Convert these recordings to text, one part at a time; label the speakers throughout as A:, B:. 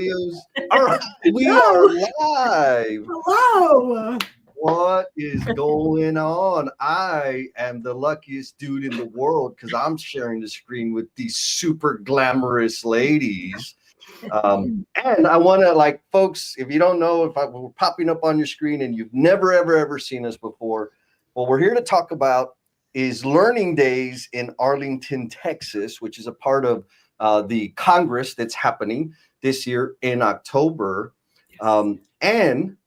A: audios. All right, we are live.
B: Hello.
A: What is going on? I am the luckiest dude in the world because I'm sharing the screen with these super glamorous ladies. And I want to, like, folks, if you don't know, we're popping up on your screen and you've never, ever seen us before, what we're here to talk about is Learning Days in Arlington, Texas, which is a part of the Congress that's happening this year in October. And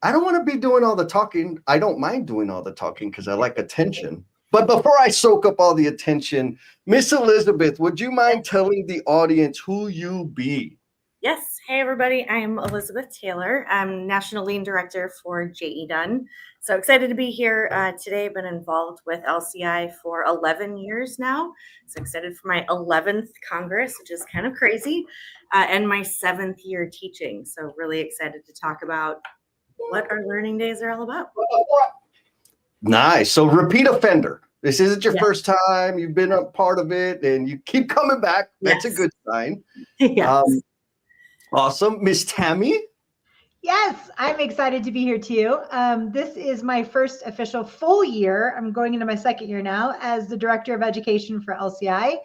A: I don't want to be doing all the talking. I don't mind doing all the talking because I like attention. But before I soak up all the attention, Miss Elizabeth, would you mind telling the audience who you be?
C: Yes. Hey, everybody. I'm Elizabeth Taylor. I'm National Lean Director for J.E. Dunn. So excited to be here today. I've been involved with LCI for 11 years now. So excited for my 11th Congress, which is kind of crazy, and my 7th year teaching. So really excited to talk about what our Learning Days are all about.
A: Nice. So repeat offender. This isn't your first time. You've been a part of it and you keep coming back. That's a good sign.
C: Yes.
A: Awesome. Miss Tammy?
B: Yes, I'm excited to be here too. This is my first official full year. I'm going into my second year now as the Director of Education for LCI.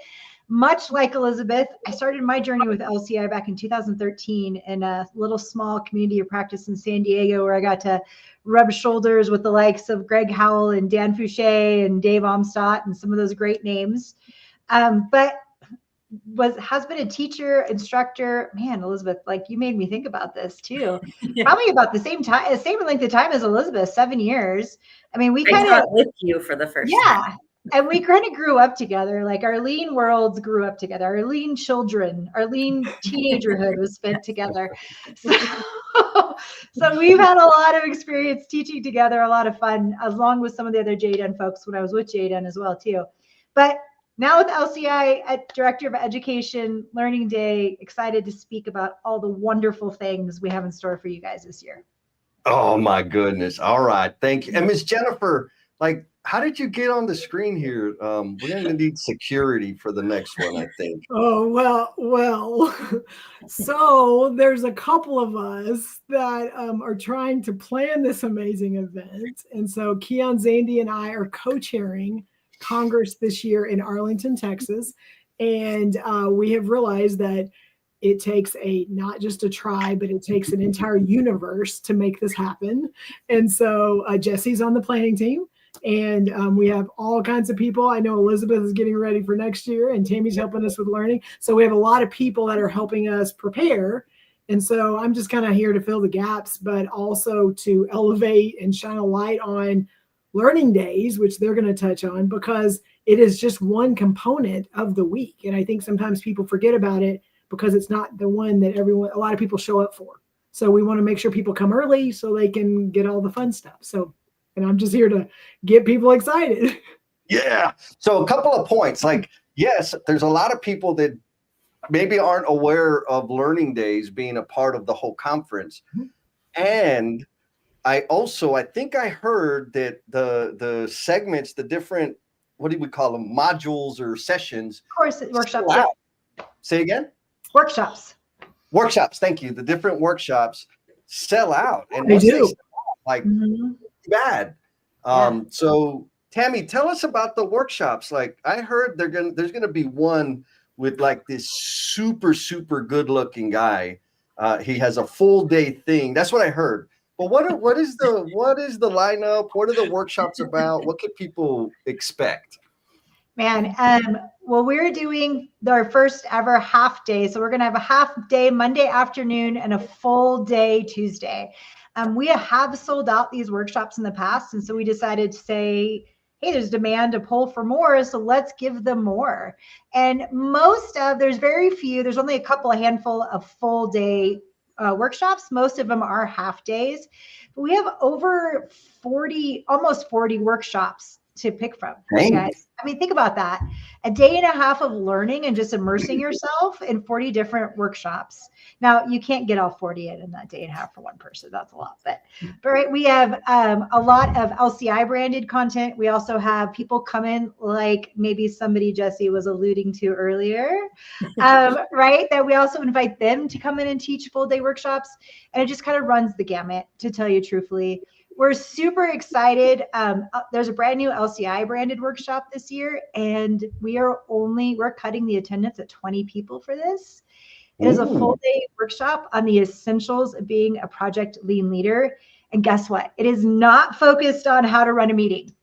B: Much like Elizabeth, I started my journey with LCI back in 2013 in a little small community of practice in San Diego where I got to rub shoulders with the likes of Greg Howell and Dan Fouché and Dave Omstott and some of those great names. But has been a teacher, instructor. Man, Elizabeth, like you made me think about this too. Probably about the same length of time as Elizabeth, 7 years. I mean, we kind of
C: with you for the first time.
B: And we kind of grew up together. Like our lean worlds grew up together. Our lean children, our lean teenagerhood was spent together. So we've had a lot of experience teaching together, a lot of fun, along with some of the other JDN folks when I was with JDN as well too. But now with LCI at Director of Education, Learning Day, excited to speak about all the wonderful things we have in store for you guys this year.
A: Oh my goodness. All right. Thank you. And Miss Jennifer, like, how did you get on the screen here? We're going to need security for the next one, I think.
B: Oh, well. So there's a couple of us that are trying to plan this amazing event. And so Keon Zandy and I are co-chairing Congress this year in Arlington, Texas. And we have realized that it takes not just a tribe, but it takes an entire universe to make this happen. And so Jesse's on the planning team. And we have all kinds of people. I know Elizabeth is getting ready for next year and Tammy's helping us with learning. So we have a lot of people that are helping us prepare. And so I'm just kind of here to fill the gaps, but also to elevate and shine a light on Learning Days, which they're going to touch on, because it is just one component of the week. And I think sometimes people forget about it because it's not the one that a lot of people show up for. So we want to make sure people come early so they can get all the fun stuff. And I'm just here to get people excited.
A: Yeah. So a couple of points. Like, yes, there's a lot of people that maybe aren't aware of Learning Days being a part of the whole conference. And I think I heard that the segments, the different, what do we call them, modules or sessions?
B: Of course, workshops.
A: Wow. Say again?
B: Workshops.
A: Thank you. The different workshops sell out. And
B: they do.
A: Like, bad. So Tammy, tell us about the workshops. Like, I heard there's gonna be one with like this super good looking guy. He has a full day thing. That's what I heard. But what is the lineup? What are the workshops about? What can people expect?
B: Man, well, we're doing our first ever half day. So we're going to have a half day Monday afternoon and a full day Tuesday. We have sold out these workshops in the past. And so we decided to say, hey, there's demand to pull for more. So let's give them more. And there's very few, there's only a handful of full day workshops. Most of them are half days. But we have over 40, almost 40 workshops
D: to pick from,
A: Thanks.
D: guys. I mean, think about that. A day and a half of learning and just immersing yourself in 40 different workshops. Now, you can't get all 40 in that day and a half for one person. That's a lot. But right, we have a lot of LCI branded content. We also have people come in like maybe somebody Jesse was alluding to earlier, right? That we also invite them to come in and teach full day workshops. And it just kind of runs the gamut, to tell you truthfully. We're super excited. There's a brand new LCI branded workshop this year, and we're cutting the attendance at 20 people for this. It is a full day workshop on the essentials of being a project lean leader. And guess what? It is not focused on how to run a meeting.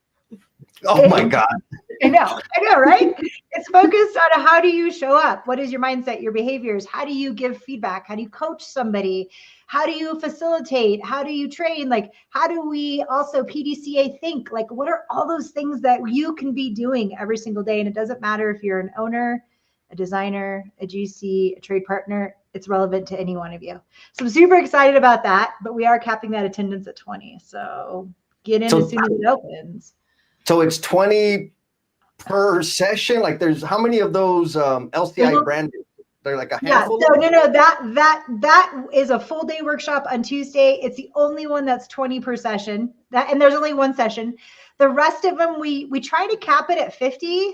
A: Oh my God.
D: I know, right? It's focused on how do you show up? What is your mindset, your behaviors? How do you give feedback? How do you coach somebody? How do you facilitate? How do you train? Like, how do we also PDCA think? Like, what are all those things that you can be doing every single day? And it doesn't matter if you're an owner, a designer, a GC, a trade partner, it's relevant to any one of you. So I'm super excited about that, but we are capping that attendance at 20. So get in as soon as it opens.
A: So it's 20 per session. Like, there's how many of those LCI branded? They're like a handful.
D: Yeah, no, that is a full day workshop on Tuesday. It's the only one that's 20 per session. And there's only one session. The rest of them, we try to cap it at 50,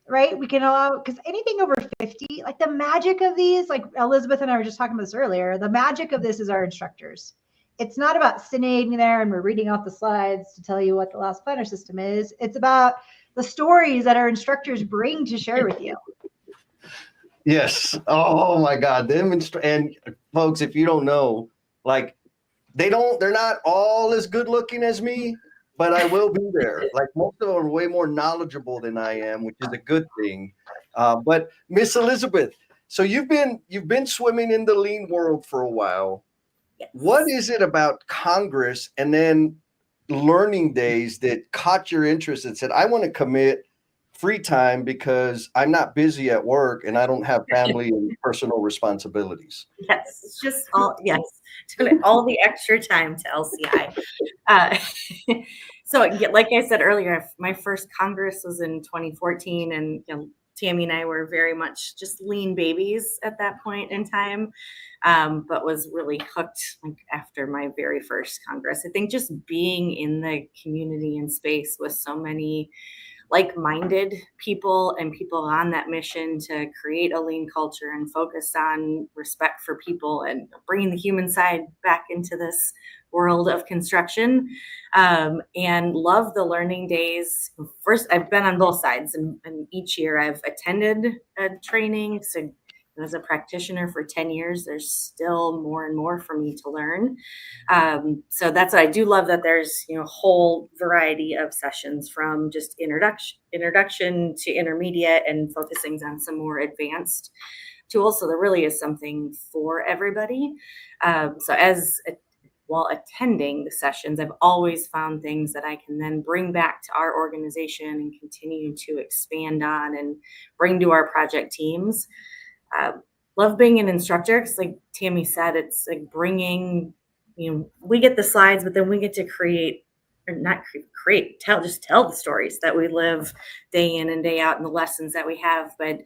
D: right? We can allow, because anything over 50, like the magic of these, like Elizabeth and I were just talking about this earlier, the magic of this is our instructors. It's not about sitting there and we're reading off the slides to tell you what the last planner system is. It's about the stories that our instructors bring to share with you.
A: Yes. Oh my God. And folks, if you don't know, like they're not all as good looking as me, but I will be there. Like most of them are way more knowledgeable than I am, which is a good thing. But Miss Elizabeth, so you've been swimming in the lean world for a while. Yes. What is it about Congress and then learning days that caught your interest and said, I want to commit free time because I'm not busy at work and I don't have family and personal responsibilities?
C: Yes, it's just all the extra time to LCI. So like I said earlier, my first Congress was in 2014, and Tammy and I were very much just lean babies at that point in time, but was really hooked after my very first Congress. I think just being in the community and space with so many like-minded people and people on that mission to create a lean culture and focus on respect for people and bringing the human side back into this world of construction, and love the learning days. First, I've been on both sides, and each year I've attended a training. So as a practitioner for 10 years, there's still more and more for me to learn. So that's what I do love, that there's a whole variety of sessions from just introduction to intermediate and focusing on some more advanced tools. So there really is something for everybody. While attending the sessions, I've always found things that I can then bring back to our organization and continue to expand on and bring to our project teams. Love being an instructor because, like Tammy said, it's like bringing, we get the slides, but then we get to tell the stories that we live day in and day out and the lessons that we have. But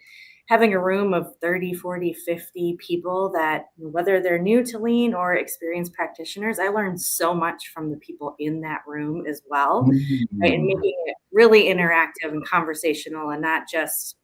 C: having a room of 30, 40, 50 people that, whether they're new to lean or experienced practitioners, I learned so much from the people in that room as well, right? And making it really interactive and conversational and not just,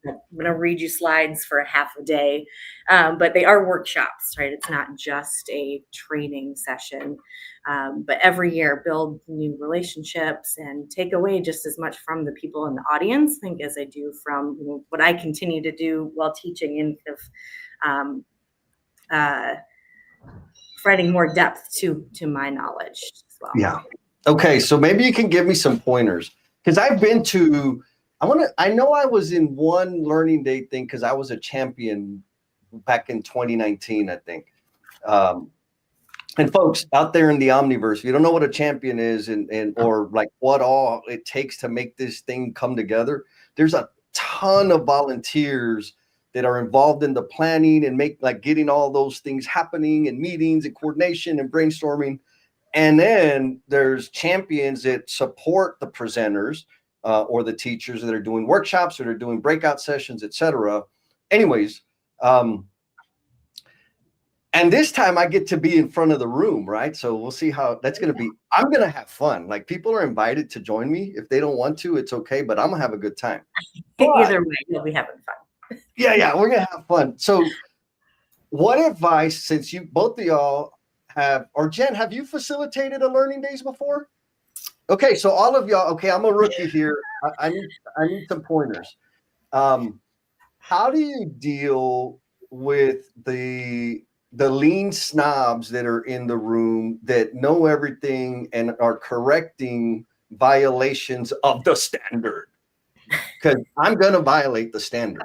C: I'm going to read you slides for a half a day, but they are workshops, right? It's not just a training session, but every year build new relationships and take away just as much from the people in the audience, I think, as I do from what I continue to do while teaching and providing more depth to my knowledge as well.
A: Yeah. Okay. So maybe you can give me some pointers, because I've been to, I know I was in one learning day thing because I was a champion back in 2019, I think. And folks out there in the Omniverse, if you don't know what a champion is or like what all it takes to make this thing come together, there's a ton of volunteers that are involved in the planning and getting all those things happening and meetings and coordination and brainstorming. And then there's champions that support the presenters or the teachers that are doing workshops or they're doing breakout sessions, etc. Anyways, and this time I get to be in front of the room, right? So we'll see how that's going to be. I'm going to have fun. Like, people are invited to join me. If they don't want to, it's okay, but I'm going to have a good time.
C: Either way, you'll be having fun.
A: Yeah, we're going to have fun. So what advice, since you both of y'all have, or Jen, have you facilitated a learning days before? Okay, so all of y'all, okay, I'm a rookie here. I need some pointers. How do you deal with the lean snobs that are in the room that know everything and are correcting violations of the standard? Because I'm going to violate the standard.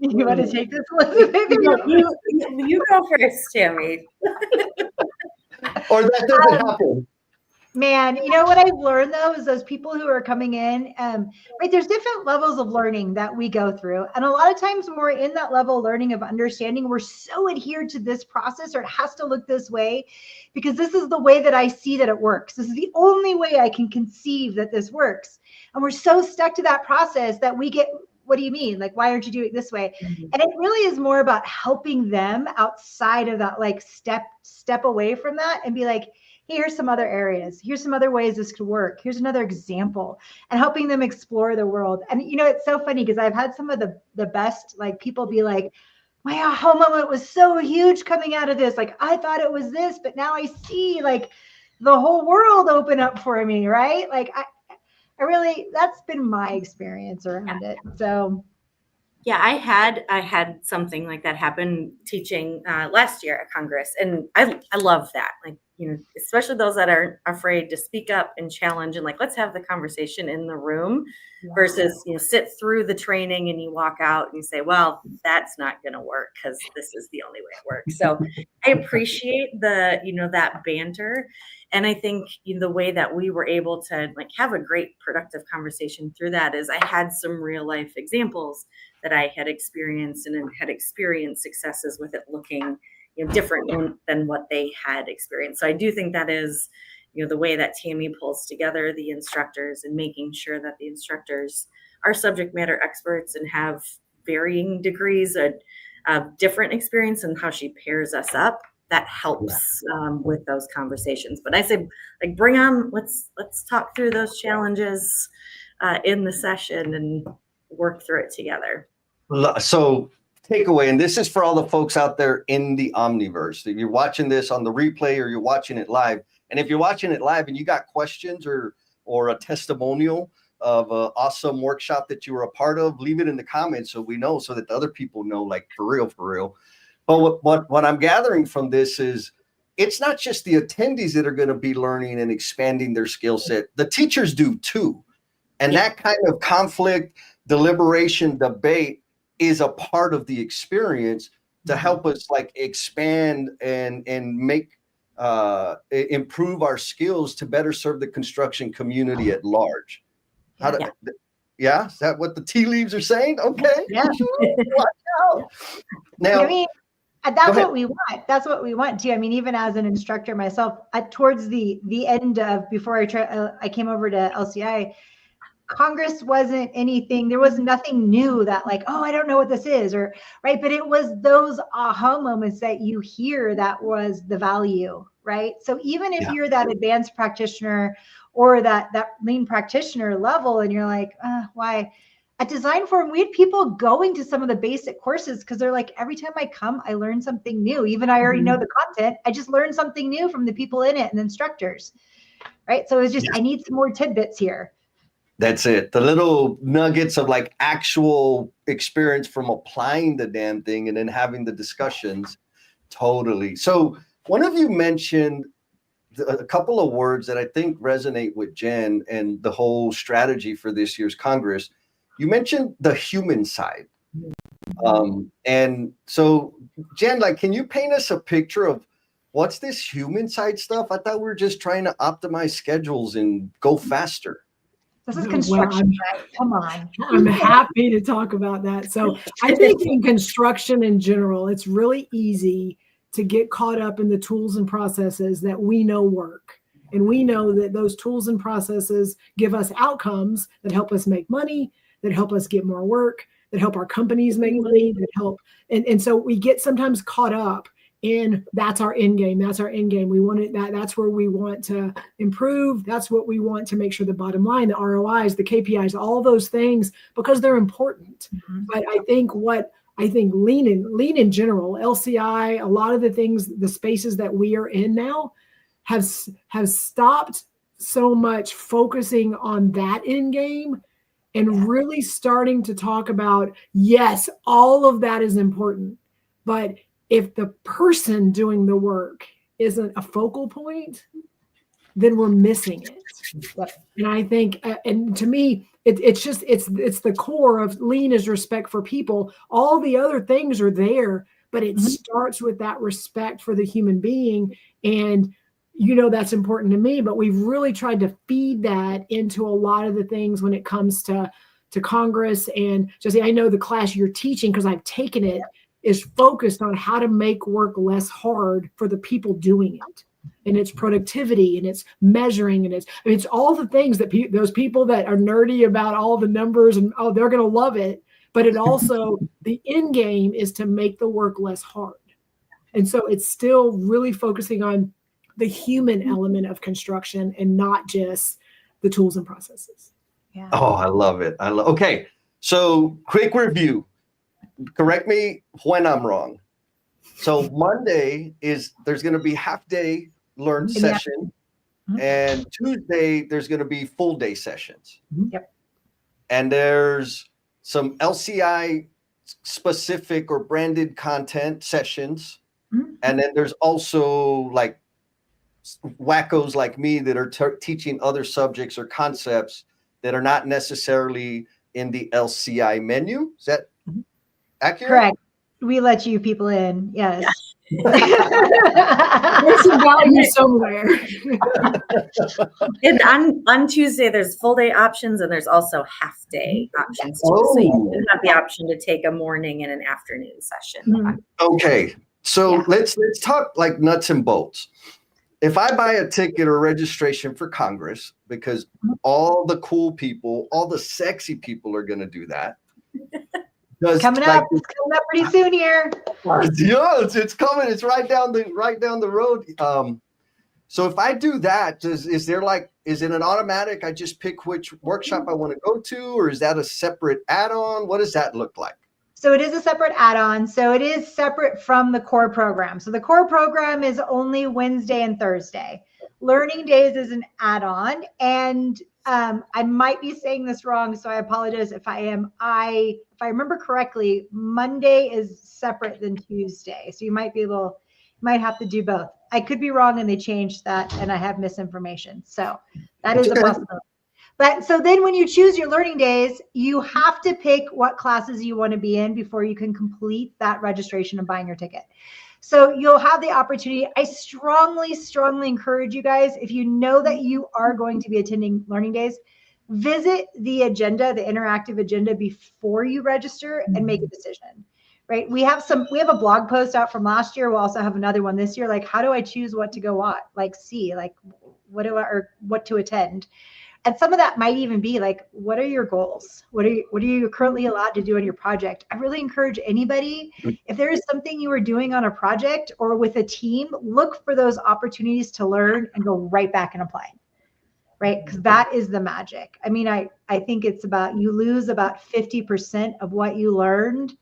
D: You want to take this, Elizabeth?
C: You go first, Tammy.
A: Or that doesn't happen.
D: Man, you know what I've learned though is those people who are coming in, right? There's different levels of learning that we go through. And a lot of times when we're in that level of learning of understanding, we're so adhered to this process, or it has to look this way because this is the way that I see that it works. This is the only way I can conceive that this works. And we're so stuck to that process that we get, what do you mean? Like, why aren't you doing it this way? Mm-hmm. And it really is more about helping them outside of that, like step away from that and be like, here's some other areas. Here's some other ways this could work. Here's another example, and helping them explore the world. And, you know, it's so funny because I've had some of the best, like, people be like, my aha moment was so huge coming out of this. Like, I thought it was this, but now I see like the whole world open up for me. Right. Like I really, that's been my experience around it. So.
C: Yeah, I had something like that happen teaching last year at Congress. And I love that. Like, you know, especially those that aren't afraid to speak up and challenge and like, let's have the conversation in the room versus, you know, sit through the training and you walk out and you say, well, that's not going to work because this is the only way it works. So I appreciate the, you know, that banter. And I think, you know, the way that we were able to like have a great productive conversation through that is I had some real life examples that I had experienced and had experienced successes with it looking, you know, different than what they had experienced. So I do think that is, you know, the way that Tammy pulls together the instructors and making sure that the instructors are subject matter experts and have varying degrees of different experience and how she pairs us up. That helps with those conversations. But I say, like, bring on, let's talk through those challenges in the session and work through it together.
A: So takeaway, and this is for all the folks out there in the Omniverse, that you're watching this on the replay or you're watching it live. And if you're watching it live and you got questions or a testimonial of an awesome workshop that you were a part of, leave it in the comments so we know, so that the other people know, like, for real. But what I'm gathering from this is it's not just the attendees that are going to be learning and expanding their skill set. The teachers do too. And that kind of conflict, deliberation, debate is a part of the experience to help us like expand and make improve our skills to better serve the construction community at large. Is that what the tea leaves are saying? Okay.
D: Yeah.
A: Watch out. Now,
D: I mean, that's what we want. That's what we want too. I mean, even as an instructor myself, towards the end of, before I came over to LCI, Congress wasn't anything, there was nothing new that like, oh, I don't know what this is, or right. But it was those aha moments that you hear that was the value, right? So even if you're that advanced practitioner or that lean practitioner level, and you're like, why? At Design Forum, we had people going to some of the basic courses because they're like, every time I come, I learn something new. Even I already know the content, I just learned something new from the people in it and the instructors, right? So it's just, I need some more tidbits here.
A: That's it. The little nuggets of like actual experience from applying the damn thing and then having the discussions. Totally. So one of you mentioned a couple of words that I think resonate with Jen and the whole strategy for this year's Congress. You mentioned the human side. And so Jen, like, can you paint us a picture of what's this human side stuff? I thought we were just trying to optimize schedules and go faster.
D: This is construction. Come on.
B: I'm happy to talk about that. So I think in construction in general, it's really easy to get caught up in the tools and processes that we know work. And we know that those tools and processes give us outcomes that help us make money, that help us get more work, that help our companies make money, that help. And so we get sometimes caught up in that's our end game. That's our end game. We want it, that's where we want to improve. That's what we want to make sure the bottom line, the ROIs, the KPIs, all those things, because they're important. But I think lean in general, LCI, a lot of the things, the spaces that we are in now have stopped so much focusing on that end game and really starting to talk about, yes, all of that is important. But if the person doing the work isn't a focal point, then we're missing it. And I think, and to me, it's the core of lean is respect for people. All the other things are there, but it starts with that respect for the human being. And that's important to me, but we've really tried to feed that into a lot of the things when it comes to Congress. And Josie, I know the class you're teaching, because I've taken it, is focused on how to make work less hard for the people doing it. And it's productivity, and it's measuring, and it's all the things that those people that are nerdy about all the numbers and they're going to love it. But it also, the end game is to make the work less hard. And so it's still really focusing on the human element of construction and not just the tools and processes.
D: Yeah.
A: Oh, I love it. Okay. So quick review. Correct me when I'm wrong. So Monday there's going to be half day learn session, and Tuesday there's going to be full day sessions.
D: Yep.
A: And there's some LCI specific or branded content sessions. And then there's also like wackos like me that are teaching other subjects or concepts that are not necessarily in the LCI menu. Is that accurate?
D: Correct. We let you people in. Yes.
B: There's some value somewhere.
C: And on Tuesday, there's full day options, and there's also half day options too. So you can have the option to take a morning and an afternoon session.
A: Okay. So let's talk like nuts and bolts. If I buy a ticket or registration for Congress, because all the cool people, all the sexy people are going to do that.
D: It's coming up pretty soon here.
A: Yeah, it's coming. It's right down the road. So if I do that, is it an automatic? I just pick which workshop I want to go to, or is that a separate add-on? What does that look like?
D: So it is a separate add-on. So it is separate from the core program. So the core program is only Wednesday and Thursday. Learning Days is an add-on. And I might be saying this wrong, so I apologize if I am. If I remember correctly, Monday is separate than Tuesday. So you might have to do both. I could be wrong and they changed that and I have misinformation. So that is a possibility. But so then when you choose your learning days, you have to pick what classes you want to be in before you can complete that registration and buying your ticket. So you'll have the opportunity. I strongly, strongly encourage you guys, if you know that you are going to be attending learning days, visit the agenda, the interactive agenda before you register and make a decision, right? We have a blog post out from last year. We'll also have another one this year. Like, how do I choose what to go on? Like, what to attend? And some of that might even be like, what are your goals? What are you currently allowed to do on your project? I really encourage anybody, if there is something you are doing on a project or with a team, look for those opportunities to learn and go right back and apply, right? Because that is the magic. I mean, I think it's you lose about 50% of what you learned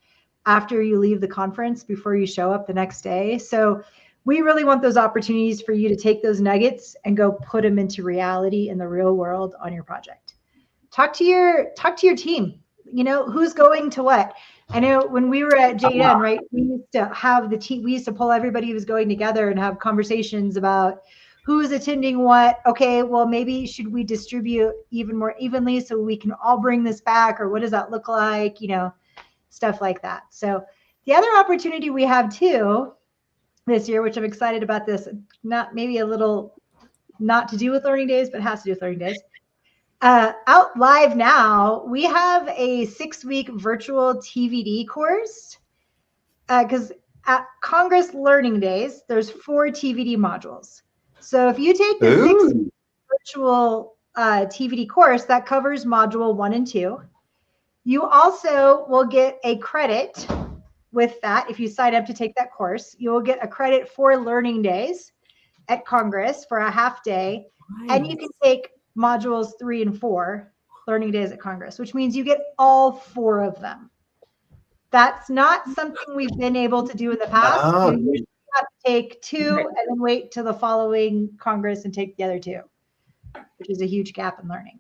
D: after you leave the conference before you show up the next day. So we really want those opportunities for you to take those nuggets and go put them into reality in the real world on your project. Talk to your team. You know, who's going to what? I know when we were at JN, right, we used to have the team, we used to pull everybody who was going together and have conversations about who's attending what. Okay, well, maybe should we distribute even more evenly so we can all bring this back, or what does that look like? You know, stuff like that. So the other opportunity we have too this year, which I'm excited about this, maybe a little not to do with learning days, but has to do with learning days. Out live now, we have a 6-week virtual TVD course because At Congress Learning Days, there's 4 TVD modules. So if you take the 6 virtual TVD course, that covers module 1 and 2. You also will get a credit with that. If you sign up to take that course, you will get a credit for Learning Days at Congress for a half day. Nice. And you can take modules 3 and 4 Learning Days at Congress, which means you get all 4 of them. That's not something we've been able to do in the past. You usually have to take 2 and then wait till the following Congress and take the other 2, which is a huge gap in learning.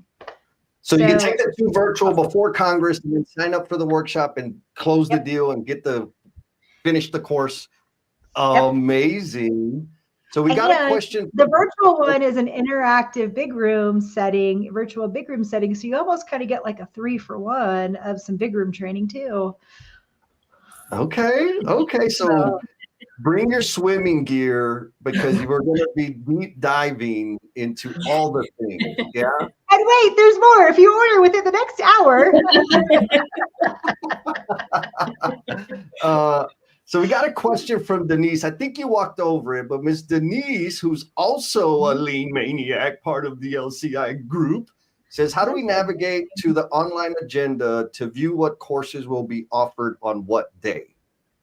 A: So you can take the 2 virtual before Congress and then sign up for the workshop and close the deal and finish the course. Amazing. So we got a question.
D: The virtual one is an interactive big room setting, virtual big room setting. So you almost kind of get like a 3-for-1 of some big room training too.
A: Okay. So bring your swimming gear because we're going to be deep diving into all the things. Yeah.
D: And wait, there's more. If you order within the next hour.
A: So we got a question from Denise. I think you walked over it, but Miss Denise, who's also a lean maniac, part of the LCI group, says, how do we navigate to the online agenda to view what courses will be offered on what day?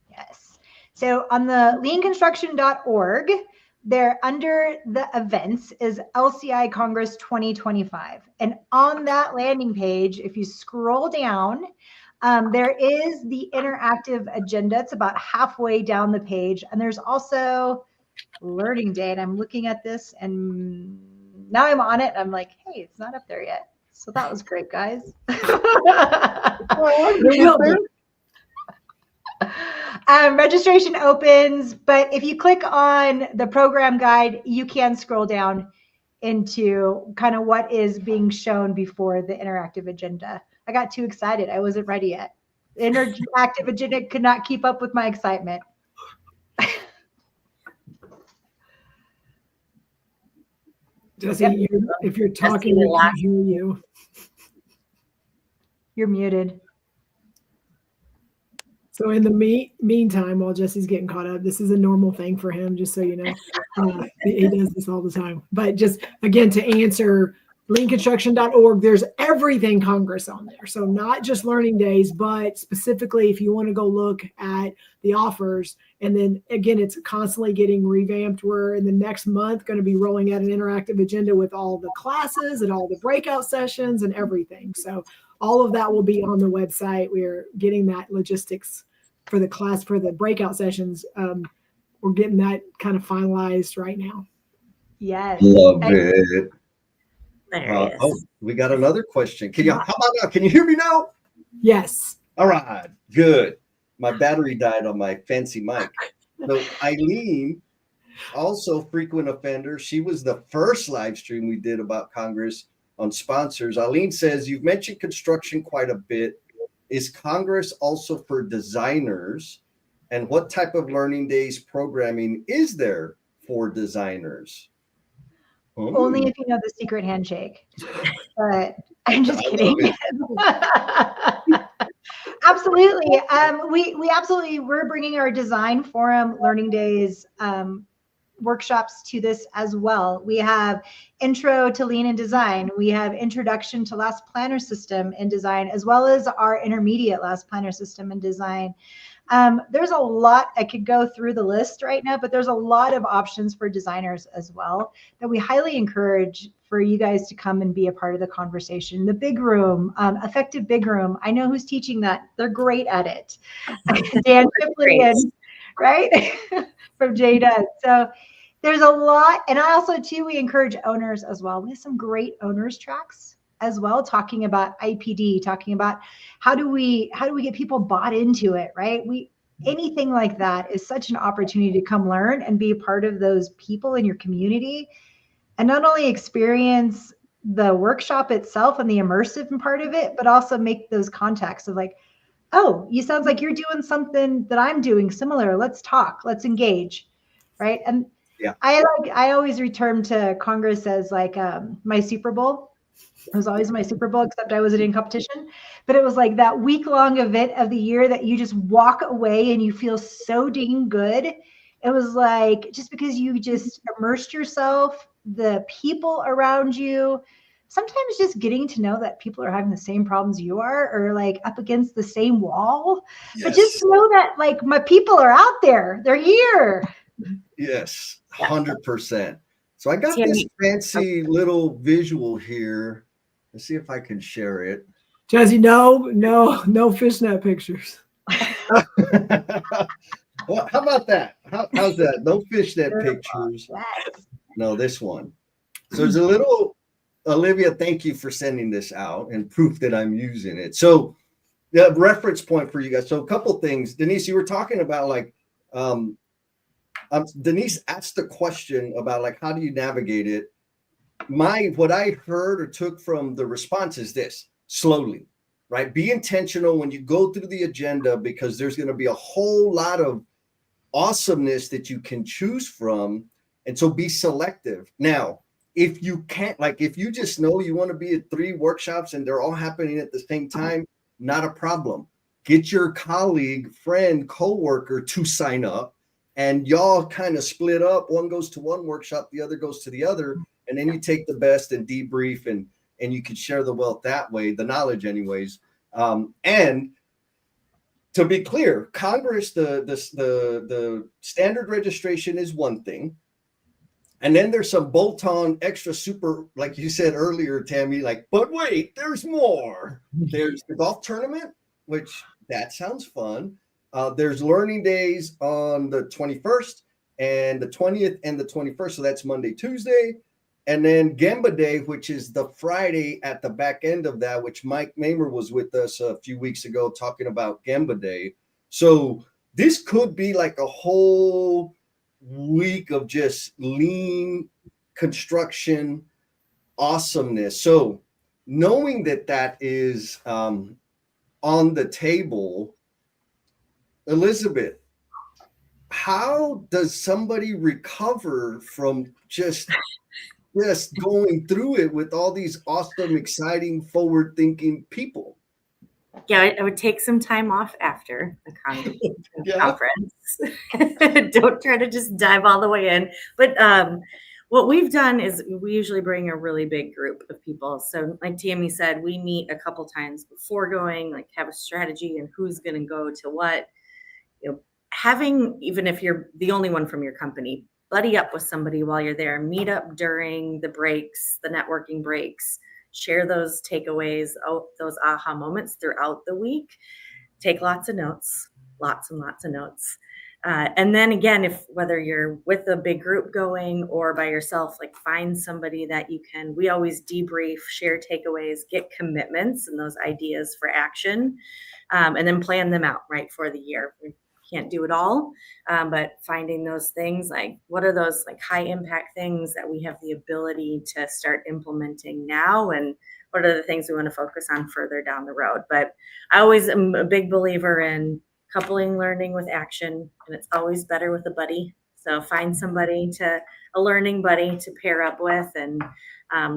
D: Yes. So on the leanconstruction.org, there under the events is LCI Congress 2025. And on that landing page, if you scroll down, there is the interactive agenda. It's about halfway down the page. And there's also Learning Day. And I'm looking at this and now I'm on it. And I'm like, hey, it's not up there yet. So that was great, guys. Registration opens, but if you click on the program guide, you can scroll down into kind of what is being shown before the interactive agenda. I got too excited. I wasn't ready yet. The interactive agenda could not keep up with my excitement.
B: Jesse, if you're talking, we can't hear you.
D: You're muted.
B: So in the meantime, while Jesse's getting caught up, this is a normal thing for him, just so you know. He does this all the time. But just, again, to answer, leanconstruction.org, there's everything Congress on there. So not just Learning Days, but specifically if you want to go look at the offers. And then, again, it's constantly getting revamped. We're in the next month going to be rolling out an interactive agenda with all the classes and all the breakout sessions and everything. So all of that will be on the website. We're getting that logistics for the class, for the breakout sessions. We're getting that kind of finalized right now.
D: Yes.
A: Love it. We got another question. How about now? Can you hear me now?
B: Yes.
A: All right. Good. My battery died on my fancy mic. So Eileen, also frequent offender. She was the first live stream we did about Congress on sponsors. Eileen says, you've mentioned construction quite a bit. Is Congress also for designers? And what type of Learning Days programming is there for designers?
D: Only if you know the secret handshake. But I'm just kidding. Absolutely. We're bringing our design forum Learning Days workshops to this as well. We have intro to lean and design. We have introduction to last planner system and design, as well as our intermediate last planner system and design. There's a lot. I could go through the list right now, but there's a lot of options for designers as well that we highly encourage for you guys to come and be a part of the conversation. The big room, effective big room. I know who's teaching that. They're great at it. Dan Triplett, right? From JDUD. So there's a lot. And I also too, we encourage owners as well. We have some great owners tracks as well, talking about IPD, talking about how do we get people bought into it, right? Anything like that is such an opportunity to come learn and be a part of those people in your community, and not only experience the workshop itself and the immersive part of it, but also make those contacts of like, oh, you sounds like you're doing something that I'm doing similar. Let's talk, let's engage, right? And yeah, I always return to Congress as like my Super Bowl. It was always my Super Bowl, except I wasn't in competition. But it was like that week-long event of the year that you just walk away and you feel so dang good. It was like, just because you just immersed yourself, the people around you, sometimes just getting to know that people are having the same problems you are, or like up against the same wall.
A: Yes.
D: But just to know that like my people are out there, they're here.
A: Yes, 100%. So I got
C: Tammy-
A: this fancy little visual here. Let's see if I can share it.
B: Jesse, no fishnet pictures.
A: Well, how about that? How's that? No fishnet pictures.
D: Yes.
A: No, this one. So there's a little, Olivia, thank you for sending this out and proof that I'm using it. So the reference point for you guys. So a couple things. Denise, you were talking about like, Denise asked the question about like, how do you navigate it? What I heard or took from the response is this: slowly, right? Be intentional when you go through the agenda, because there's going to be a whole lot of awesomeness that you can choose from. And so be selective. Now, if you can't, like, if you just know you want to be at 3 workshops and they're all happening at the same time, not a problem. Get your colleague, friend, coworker to sign up, and y'all kind of split up. One goes to one workshop, the other goes to the other, and then you take the best and debrief, and you can share the wealth that way, the knowledge anyways. And to be clear, Congress, the standard registration is one thing. And then there's some bolt-on extra super, like you said earlier, Tammy, like, but wait, there's more. There's the golf tournament, which that sounds fun. There's learning days on the 21st and the 20th and the 21st. So that's Monday, Tuesday. And then Gemba Day, which is the Friday at the back end of that, which Mike Mamer was with us a few weeks ago talking about Gemba Day. So this could be like a whole week of just lean construction awesomeness. So knowing that is on the table, Elizabeth, how does somebody recover from just going through it with all these awesome, exciting, forward-thinking people?
C: Yeah, I would take some time off after the
A: Yeah.
C: conference. Don't try to just dive all the way in. But what we've done is we usually bring a really big group of people. So like Tammy said, we meet a couple times before going, like have a strategy and who's going to go to what. You know, having, even if you're the only one from your company, buddy up with somebody while you're there, meet up during the breaks, the networking breaks, share those takeaways, those aha moments throughout the week. Take lots of notes, lots and lots of notes. And then again, whether you're with a big group going or by yourself, like find somebody that you can, we always debrief, share takeaways, get commitments and those ideas for action, and then plan them out right for the year. We can't do it all, but finding those things, like what are those like high impact things that we have the ability to start implementing now, and what are the things we want to focus on further down the road. But I always am a big believer in coupling learning with action, and it's always better with a buddy. So find somebody a learning buddy to pair up with, and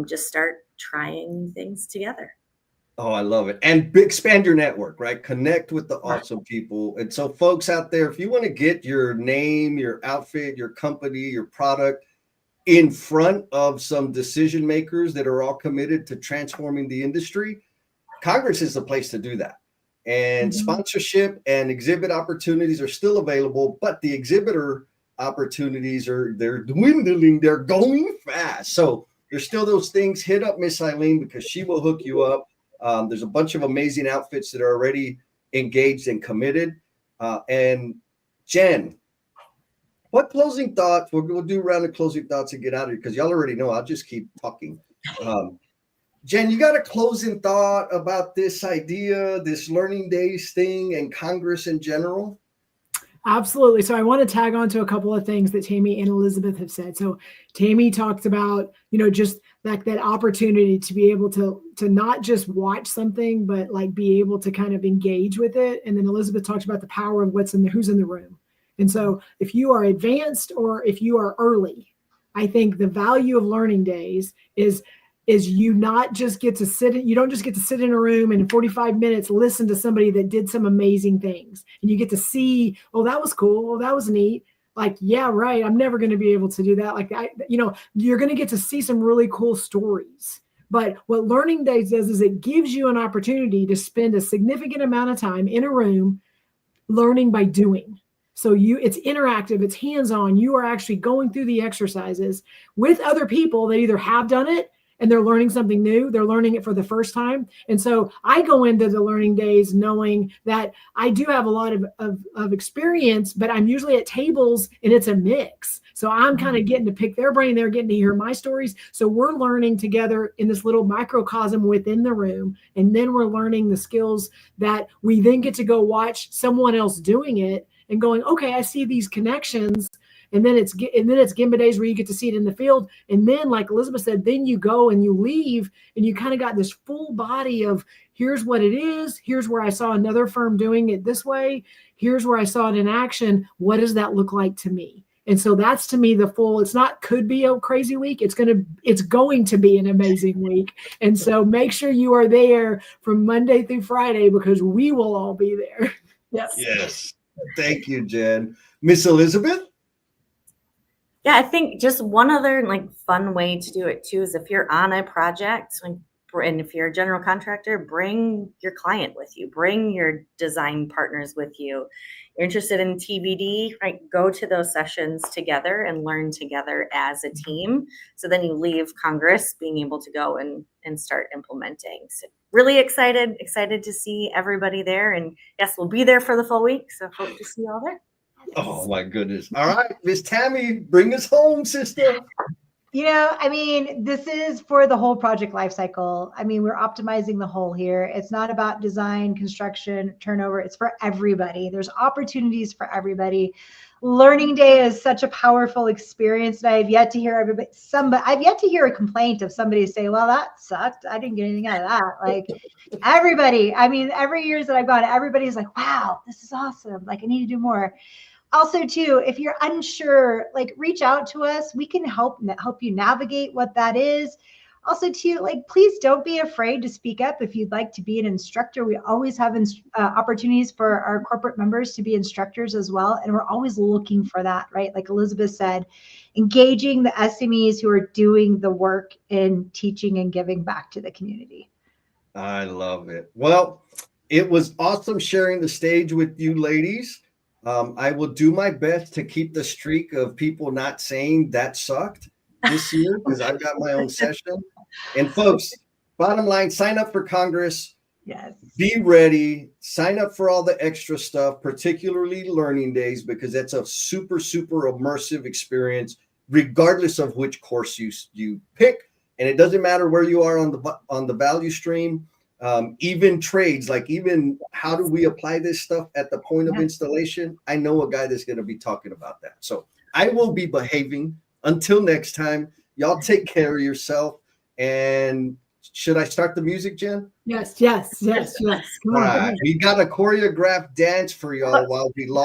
C: just start trying things together.
A: Oh, I love it. And expand your network, right? Connect with the awesome people. And so folks out there, if you want to get your name, your outfit, your company, your product in front of some decision makers that are all committed to transforming the industry, Congress is the place to do that. And sponsorship and exhibit opportunities are still available, but the exhibitor opportunities they're dwindling. They're going fast. So there's still those things. Hit up Miss Eileen, because she will hook you up. There's a bunch of amazing outfits that are already engaged and committed. And Jen, what closing thoughts? We'll do a round of closing thoughts and get out of here, because y'all already know I'll just keep talking. Jen, you got a closing thought about this idea, this Learning Days thing, and Congress in general?
B: Absolutely. So I want to tag on to a couple of things that Tammy and Elizabeth have said. So Tammy talked about, just like that opportunity to be able to not just watch something, but like be able to kind of engage with it. And then Elizabeth talked about the power of who's in the room. And so if you are advanced or if you are early, I think the value of Learning Days is is you don't just get to sit in a room and in 45 minutes listen to somebody that did some amazing things. And you get to see, oh, that was cool. Oh, that was neat. Like, yeah, right. I'm never going to be able to do that. Like, you're going to get to see some really cool stories. But what Learning Days does is it gives you an opportunity to spend a significant amount of time in a room learning by doing. So it's interactive, it's hands-on. You are actually going through the exercises with other people that either have done it and they're learning something new, they're learning it for the first time. And so I go into the Learning Days knowing that I do have a lot of experience, but I'm usually at tables and it's a mix. So I'm kind of getting to pick their brain, they're getting to hear my stories. So we're learning together in this little microcosm within the room. And then we're learning the skills that we then get to go watch someone else doing it and going, okay, I see these connections. And then it's Gemba Days where you get to see it in the field. And then, like Elizabeth said, then you go and you leave and you kind of got this full body of here's what it is. Here's where I saw another firm doing it this way. Here's where I saw it in action. What does that look like to me? And so that's to me the full, it's not could be a crazy week. It's going to be an amazing week. And so make sure you are there from Monday through Friday because we will all be there. Yes.
A: Yes. Thank you, Jen. Miss Elizabeth?
C: Yeah, I think just one other fun way to do it too is if you're on a project and if you're a general contractor, bring your client with you, bring your design partners with you. You're interested in TBD, right? Go to those sessions together and learn together as a team. So then you leave Congress being able to go and start implementing. So really excited to see everybody there. And yes, we'll be there for the full week. So hope to see you all there.
A: Oh my goodness. All right, Miss Tammy, bring us home, sister.
D: This is for the whole project lifecycle. We're optimizing the whole here. It's not about design, construction, turnover. It's for everybody. There's opportunities for everybody. Learning Day is such a powerful experience, and I've yet to hear I've yet to hear a complaint of somebody say, well, that sucked. I didn't get anything out of that. Like everybody, every year that I've gone, everybody's like, wow, this is awesome. Like I need to do more. Also, too, if you're unsure, reach out to us. We can help you navigate what that is. Also, too, please don't be afraid to speak up if you'd like to be an instructor. We always have opportunities for our corporate members to be instructors as well. And we're always looking for that, right? Like Elizabeth said, engaging the SMEs who are doing the work in teaching and giving back to the community.
A: I love it. Well, it was awesome sharing the stage with you ladies. I will do my best to keep the streak of people not saying that sucked this year because I've got my own session. And folks, bottom line, sign up for Congress.
D: Yes.
A: Be ready. Sign up for all the extra stuff, particularly Learning Days, because that's a super, super immersive experience, regardless of which course you pick. And it doesn't matter where you are on the value stream. Even trades, even how do we apply this stuff at the point of installation? I know a guy that's going to be talking about that. So I will be behaving. Until next time, y'all take care of yourself. And should I start the music, Jen?
B: Yes. Come on.
A: All right. We got a choreographed dance for y'all while we log